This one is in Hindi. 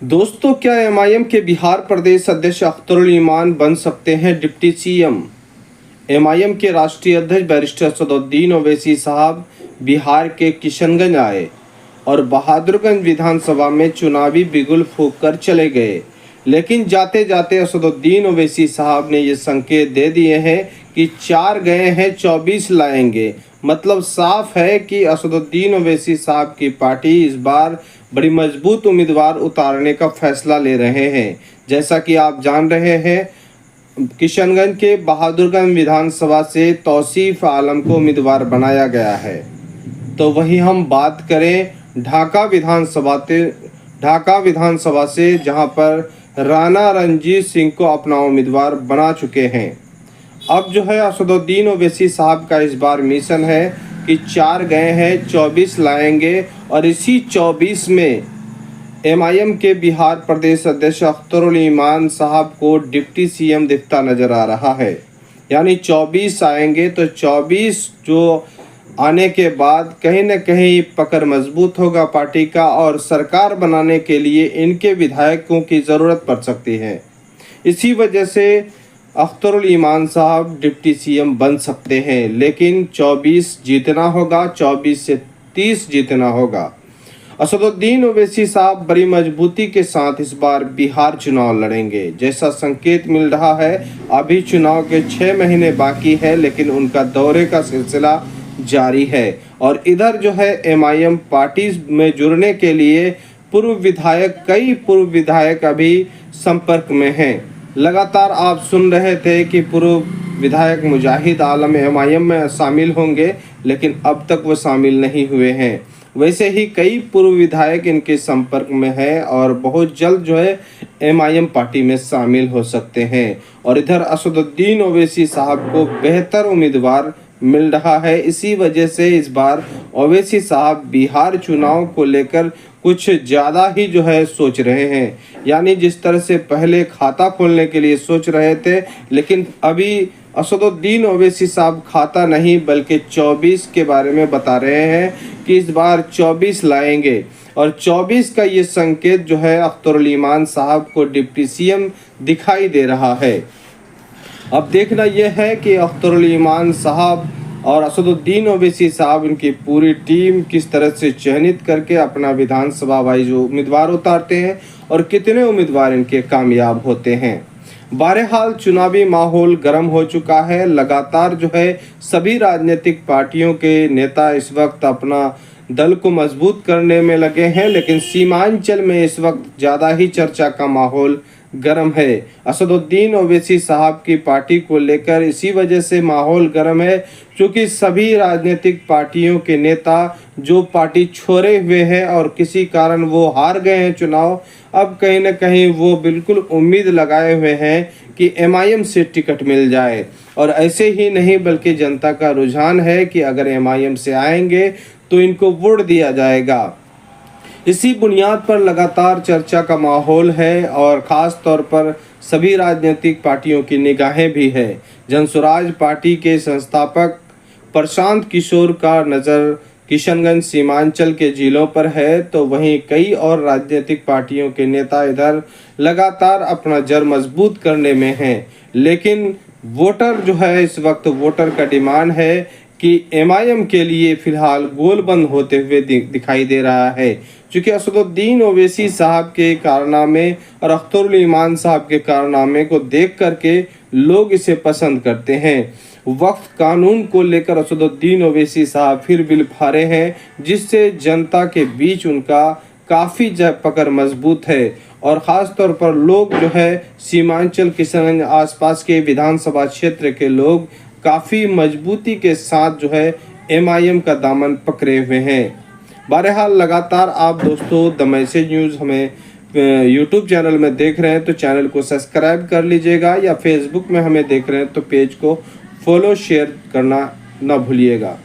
दोस्तों, क्या एमआईएम के बिहार प्रदेश अध्यक्ष अख्तरुल ईमान बन सकते हैं डिप्टी सीएम? एमआईएम के राष्ट्रीय अध्यक्ष बैरिस्टर असदुद्दीन ओवैसी साहब बिहार के किशनगंज आए और बहादुरगंज विधानसभा में चुनावी बिगुल फूंक कर चले गए। लेकिन जाते जाते असदुद्दीन ओवैसी साहब ने ये संकेत दे दिए हैं कि 4 गए हैं 24 लाएंगे। मतलब साफ है कि असदुद्दीन ओवैसी साहब की पार्टी इस बार बड़ी मजबूत उम्मीदवार उतारने का फैसला ले रहे हैं। जैसा कि आप जान रहे हैं, किशनगंज के बहादुरगंज विधानसभा से तौसीफ आलम को उम्मीदवार बनाया गया है। तो वहीं हम बात करें ढाका विधानसभा से, जहां पर राणा रणजीत सिंह को अपना उम्मीदवार बना चुके हैं। अब जो है असदुद्दीन ओवैसी साहब का इस बार मिशन है कि 4 गए हैं 24 लाएंगे और इसी 24 में एमआईएम के बिहार प्रदेश अध्यक्ष अख्तरुल ईमान साहब को डिप्टी सीएम दिखता नजर आ रहा है। यानी 24 आएंगे तो 24 जो आने के बाद कहीं न कहीं पकड़ मजबूत होगा पार्टी का और सरकार बनाने के लिए इनके विधायकों की ज़रूरत पड़ सकती है। इसी वजह से अख्तरुल ईमान साहब डिप्टी सीएम बन सकते हैं, लेकिन 24 जीतना होगा, 24 से 30 जीतना होगा। असदुद्दीन ओवैसी साहब बड़ी मजबूती के साथ इस बार बिहार चुनाव लड़ेंगे, जैसा संकेत मिल रहा है। अभी चुनाव के 6 महीने बाकी है, लेकिन उनका दौरे का सिलसिला जारी है। और इधर जो है एमआईएम पार्टी में जुड़ने के लिए कई पूर्व विधायक अभी संपर्क में हैं। लगातार आप सुन रहे थे कि पूर्व विधायक मुजाहिद आलम एमआईएम में शामिल होंगे, लेकिन अब तक वो शामिल नहीं हुए हैं। वैसे ही कई पूर्व विधायक इनके संपर्क में है और बहुत जल्द जो है एमआईएम पार्टी में शामिल हो सकते हैं। और इधर असदुद्दीन ओवैसी साहब को बेहतर उम्मीदवार मिल रहा है। इसी वजह से इस बार ओवैसी साहब बिहार चुनाव को लेकर कुछ ज़्यादा ही जो है सोच रहे हैं। यानी जिस तरह से पहले खाता खोलने के लिए सोच रहे थे, लेकिन अभी असदुद्दीन ओवैसी साहब खाता नहीं बल्कि 24 के बारे में बता रहे हैं कि इस बार 24 लाएंगे। और 24 का ये संकेत जो है अख्तरुल ईमान साहब को डिप्टी सीएम दिखाई दे रहा है। अब देखना यह है कि अख्तरुल ईमान साहब और असदुद्दीन ओवैसी साहब, इनकी पूरी टीम किस तरह से चयनित करके अपना विधानसभा वाइज उम्मीदवार उतारते हैं और कितने उम्मीदवार इनके कामयाब होते हैं। बहरहाल चुनावी माहौल गर्म हो चुका है। लगातार जो है सभी राजनीतिक पार्टियों के नेता इस वक्त अपना दल को मजबूत करने में लगे हैं, लेकिन सीमांचल में इस वक्त ज़्यादा ही चर्चा का माहौल गर्म है। असदुद्दीन ओवैसी साहब की पार्टी को लेकर इसी वजह से माहौल गर्म है क्योंकि सभी राजनीतिक पार्टियों के नेता जो पार्टी छोड़े हुए हैं और किसी कारण वो हार गए हैं चुनाव, अब कहीं न कहीं वो बिल्कुल उम्मीद लगाए हुए हैं कि एमआईएम से टिकट मिल जाए। और ऐसे ही नहीं बल्कि जनता का रुझान है कि अगर एमआईएम से आएंगे तो इनको वोट दिया जाएगा। इसी बुनियाद पर लगातार चर्चा का माहौल है और ख़ास तौर पर सभी राजनीतिक पार्टियों की निगाहें भी है। जनसुराज पार्टी के संस्थापक प्रशांत किशोर का नज़र किशनगंज सीमांचल के जिलों पर है, तो वहीं कई और राजनीतिक पार्टियों के नेता इधर लगातार अपना जड़ मजबूत करने में हैं। लेकिन वोटर जो है, इस वक्त वोटर का डिमांड है कि एमआईएम के लिए फ़िलहाल गोल बंद होते हुए दिखाई दे रहा है, क्योंकि असदुद्दीन ओवैसी साहब के कारनामे और अख्तरुल ईमान साहब के कारनामे को देख करके लोग इसे पसंद करते हैं। वक्फ कानून को लेकर असदुद्दीन ओवैसी साहब फिर बिल फाड़े हैं, जिससे जनता के बीच उनका काफ़ी पकड़ मजबूत है। और ख़ास तौर पर लोग जो है सीमांचल किशनगंज आसपास के विधानसभा क्षेत्र के लोग काफ़ी मजबूती के साथ जो है एमआईएम का दामन पकड़े हुए हैं। बहरहाल लगातार आप दोस्तों द मैसेज न्यूज़ हमें यूट्यूब चैनल में देख रहे हैं तो चैनल को सब्सक्राइब कर लीजिएगा, या फेसबुक में हमें देख रहे हैं तो पेज को फॉलो शेयर करना ना भूलिएगा।